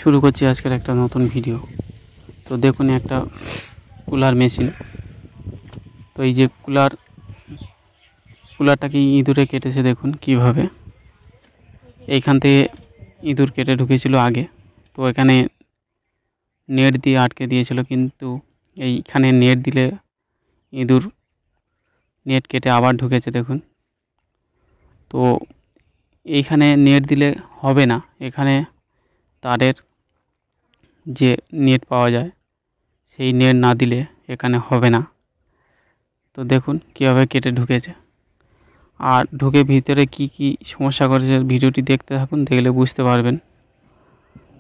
শুরু করছি আজকের একটা নতুন ভিডিও। তো দেখুন একটা কুলার মেশিন। তো এই যে কুলারটাকে ইঁদুরে কেটেছে, দেখুন কিভাবে। এইখান থেকে ইঁদুর কেটে ঢুকেছিল আগে, তো এখানে নেট দিয়ে আটকে দিয়েছিল, কিন্তু এইখানে নেট দিলে ইঁদুর নেট কেটে আবার ঢুকেছে দেখুন। তো এইখানে নেট দিলে হবে না, এখানে তারের যে নেট পাওয়া যায় সেই নেট না দিলে এখানে হবে না। তো দেখুন কীভাবে কেটে ঢুকেছে, আর ঢুকে ভিতরে কি কি সমস্যা করেছে ভিডিওটি দেখতে থাকুন, দেখলে বুঝতে পারবেন।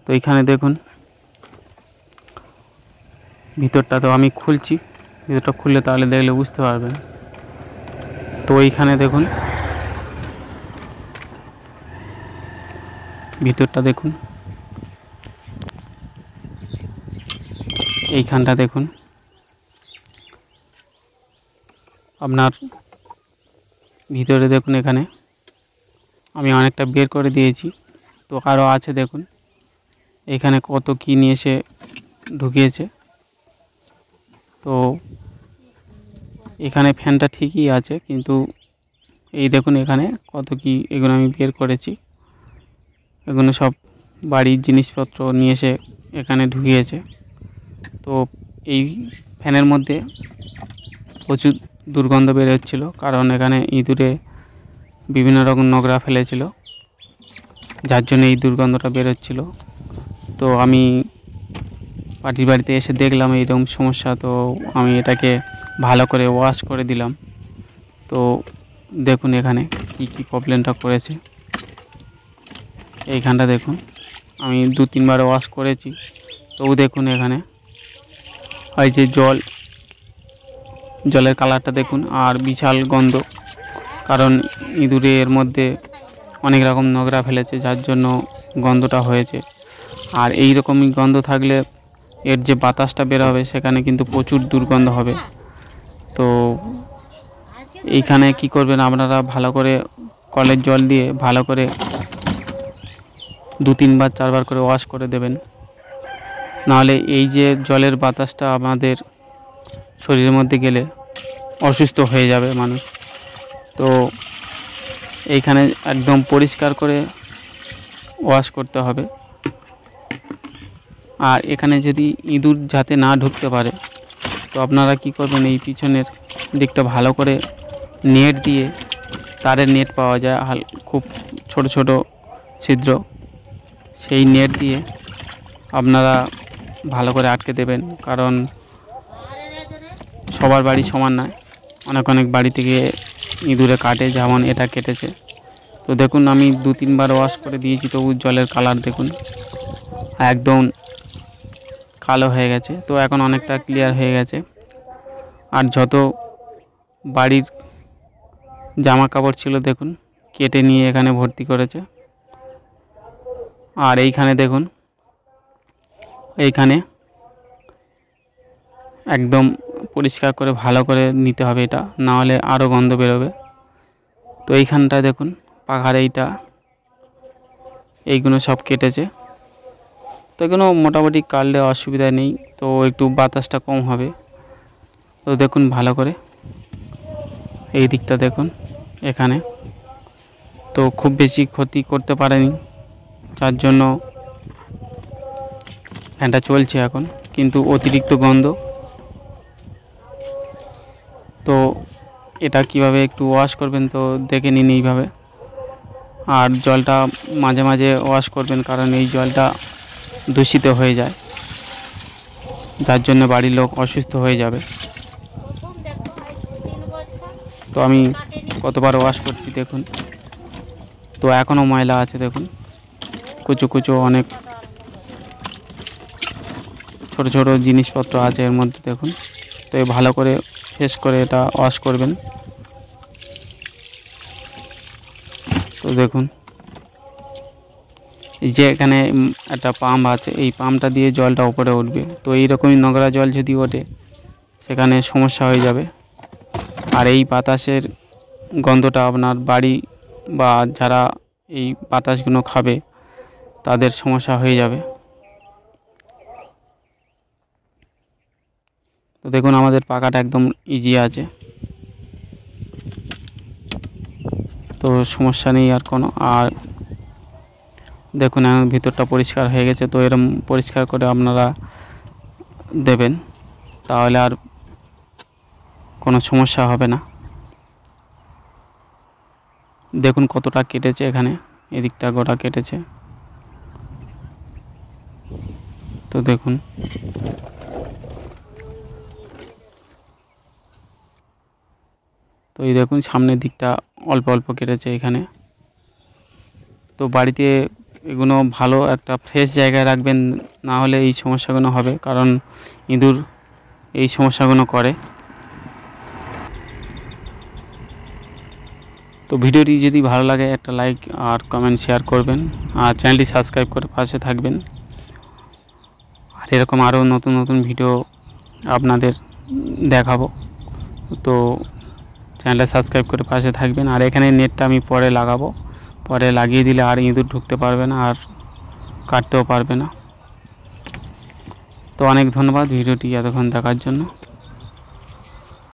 তো এইখানে দেখুন ভিতরটা, তো আমি খুলছি, ভিতরটা খুললে তাহলে দেখলে বুঝতে পারবেন। তো এইখানে দেখুন ভিতরটা দেখুন, এইখানটা দেখুন আপনার ভিতরে দেখুন, এখানে আমি অনেকটা বের করে দিয়েছি, তো আরও আছে দেখুন এখানে কত কী নিয়ে এসে ঢুকিয়েছে। তো এখানে ফ্যানটা ঠিকই আছে, কিন্তু এই দেখুন এখানে কত কী, এগুলো আমি বের করেছি, এগুলো সব বাড়ির জিনিসপত্র নিয়ে এসে এখানে ঢুকিয়েছে। তো এই ফ্যানের মধ্যে প্রচুর দুর্গন্ধ বের হচ্ছিল, কারণ এখানে ইঁদুরে বিভিন্ন রকম নোংরা ফেলেছিল, যার জন্য এই দুর্গন্ধটা বের হচ্ছিল। তো আমি পার্টির বাড়িতে এসে দেখলাম এইরকম সমস্যা, তো আমি এটাকে ভালো করে ওয়াশ করে দিলাম। তো দেখুন এখানে কি কি প্রবলেমটা করেছে, এইখানটা দেখুন আমি 2-3 বার ওয়াশ করেছি, তবু দেখুন এখানে হয় যে জলের কালারটা দেখুন, আর বিশাল গন্ধ, কারণ ইঁদুরে এর মধ্যে অনেক রকম নোংরা ফেলেছে, যার জন্য গন্ধটা হয়েছে। আর এই রকমই গন্ধ থাকলে এর যে বাতাসটা বের হবে সেখানে কিন্তু প্রচুর দুর্গন্ধ হবে। তো এইখানে কি করবেন আপনারা, ভালো করে কলের জল দিয়ে ভালো করে 2-3-4 বার করে ওয়াশ করে দেবেন, নাহলে এই যে জলের বাতাসটা আমাদের শরীরের মধ্যে গেলে অসুস্থ হয়ে যাবে মানুষ। তো এইখানে একদম পরিষ্কার করে ওয়াশ করতে হবে। আর এখানে যদি ইঁদুর যাতে না ঢুকতে পারে, তো আপনারা কি করবেন, এই পিছনের দিকটা ভালো করে নেট দিয়ে, তারের নেট পাওয়া যায় খুব ছোট ছোট ছিদ্র, সেই নেট দিয়ে আপনারা ভালো করে আটকে দেবেন, কারণ সবার বাড়ি সমান নয়, অনেক অনেক বাড়ি থেকে ইঁদুরে কাটে, যেমন এটা কেটেছে। তো দেখুন আমি 2-3 বার ওয়াশ করে দিয়েছি, তবু জলের কালার দেখুন একদম কালো হয়ে গেছে। তো এখন অনেকটা ক্লিয়ার হয়ে গেছে। আর যত বাড়ির জামা কাপড় ছিল দেখুন কেটে নিয়ে এখানে ভর্তি করেছে। আর এইখানে দেখুন, এইখানে একদম পরিষ্কার করে ভালো করে নিতে হবে, এটা না হলে আরও গন্ধ বেরোবে। তো এইখানটা দেখুন পাখার এইগুলো সব কেটেছে, তো এগুলো মোটামুটি কাটলে অসুবিধা নেই, তো একটু বাতাসটা কম হবে। তো দেখুন ভালো করে এই দিকটা দেখুন এখানে, তো খুব বেশি ক্ষতি করতে পারেনি, যার জন্য ফ্যানটা চলছে এখন, কিন্তু অতিরিক্ত গন্ধ। তো এটা কিভাবে একটু ওয়াশ করবেন তো দেখে নিন এইভাবে, আর জলটা মাঝে মাঝে ওয়াশ করবেন, কারণ এই জলটা দূষিত হয়ে যায়, যার জন্য বাড়ির লোক অসুস্থ হয়ে যাবে। তো আমি কতবার ওয়াশ করছি দেখুন, তো এখনও ময়লা আছে দেখুন, কুচো কুচো অনেক ছোট ছোট জিনিসপত্র আছে এর মধ্যে দেখুন। তো ভালো করে ফ্রেশ করে এটা ওয়াশ করবেন। তো দেখুন এই যে এখানে একটা পাম্প আছে, এই পাম্পটা দিয়ে জলটা উপরে উঠবে, তো এইরকমই নোংরা জল যদি ওঠে সেখানে সমস্যা হয়ে যাবে। আর এই বাতাসের গন্ধটা আপনার বাড়ি বা যারা এই বাতাসগুলো খাবে তাদের সমস্যা হয়ে যাবে। দেখুন আমাদের পাকাটা একদম ইজি আছে, তো সমস্যা নেই আর কোনো। আর দেখুন এখন ভিতরটা পরিষ্কার হয়ে গেছে, তো এরকম পরিষ্কার করে আপনারা দেবেন, তাহলে আর কোনো সমস্যা হবে না। দেখুন কতটা কেটেছে, এখানে এদিকটা গোটা কেটেছে, তো দেখুন তো এই দেখুন সামনের দিকটা অল্প অল্প কেটেছে এখানে। তো বাড়িতে এগুলো ভালো একটা ফ্রেশ জায়গায় রাখবেন, না হলে এই সমস্যাগুলো হবে, কারণ ইঁদুর এই সমস্যাগুলো করে। তো ভিডিওটি যদি ভালো লাগে একটা লাইক আর কমেন্ট শেয়ার করবেন, আর চ্যানেলটি সাবস্ক্রাইব করে পাশে থাকবেন। আর এরকম আরও নতুন নতুন ভিডিও আপনাদের দেখাবো, তো চ্যানেলটা সাবস্ক্রাইব করে পাশে থাকবেন। আর এখানে নেটটা আমি পরে লাগাবো, পরে লাগিয়ে দিলে আর ইঁদুর ঢুকতে পারবে না আর কাটতেও পারবে না। তো অনেক ধন্যবাদ ভিডিওটি এতক্ষণ দেখার জন্য।